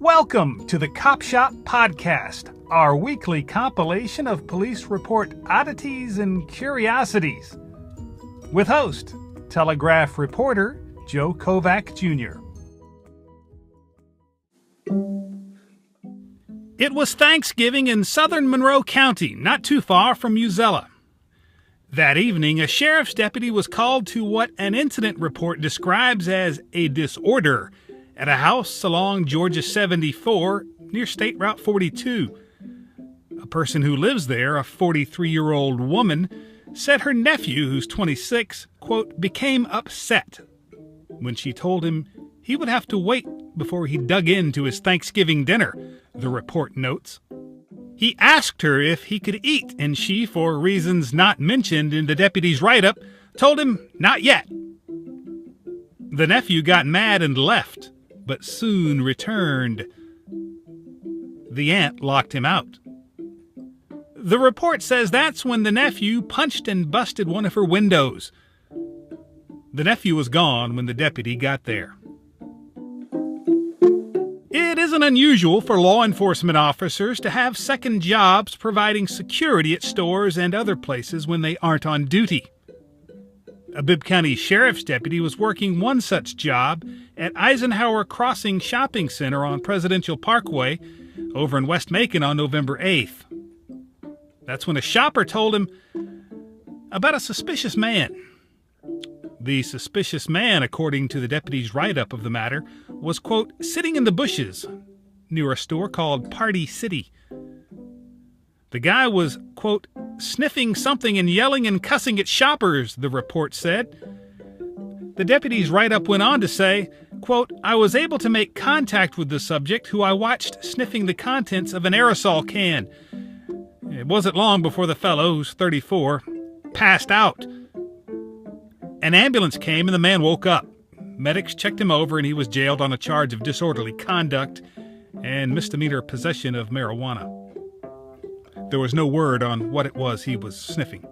Welcome to the Cop Shop Podcast, our weekly compilation of police report oddities and curiosities. With host, Telegraph reporter Joe Kovac Jr. It was Thanksgiving in southern Monroe County, not too far from Uzella. That evening, a sheriff's deputy was called to what an incident report describes as a disorder at a house along Georgia 74 near State Route 42. A person who lives there, a 43-year-old woman, said her nephew, who's 26, quote, became upset when she told him he would have to wait before he dug into his Thanksgiving dinner, the report notes. He asked her if he could eat, and she, for reasons not mentioned in the deputy's write-up, told him not yet. The nephew got mad and left, but soon returned. The aunt locked him out. The report says that's when the nephew punched and busted one of her windows. The nephew was gone when the deputy got there. It isn't unusual for law enforcement officers to have second jobs providing security at stores and other places when they aren't on duty. A Bibb County Sheriff's deputy was working one such job at Eisenhower Crossing Shopping Center on Presidential Parkway over in West Macon on November 8th. That's when a shopper told him about a suspicious man. The suspicious man, according to the deputy's write-up of the matter, was, quote, sitting in the bushes near a store called Party City. The guy was, quote, sniffing something and yelling and cussing at shoppers, the report said. The deputy's write-up went on to say, quote, I was able to make contact with the subject who I watched sniffing the contents of an aerosol can. It wasn't long before the fellow, who's 34, passed out. An ambulance came and the man woke up. Medics checked him over and he was jailed on a charge of disorderly conduct and misdemeanor possession of marijuana. There was no word on what it was he was sniffing.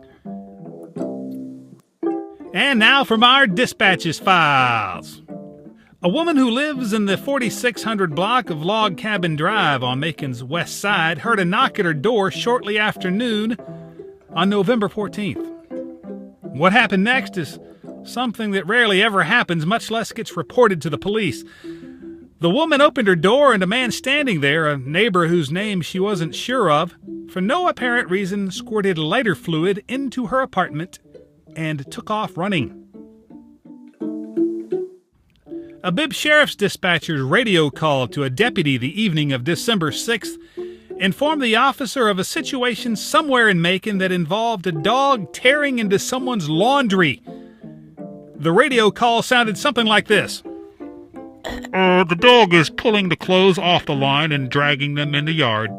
And now from our dispatches files. A woman who lives in the 4600 block of Log Cabin Drive on Macon's west side heard a knock at her door shortly after noon on November 14th. What happened next is something that rarely ever happens, much less gets reported to the police. The woman opened her door and a man standing there, a neighbor whose name she wasn't sure of, for no apparent reason squirted lighter fluid into her apartment and took off running. A Bibb Sheriff's dispatcher's radio call to a deputy the evening of December 6th informed the officer of a situation somewhere in Macon that involved a dog tearing into someone's laundry. The radio call sounded something like this. The dog is pulling the clothes off the line and dragging them in the yard.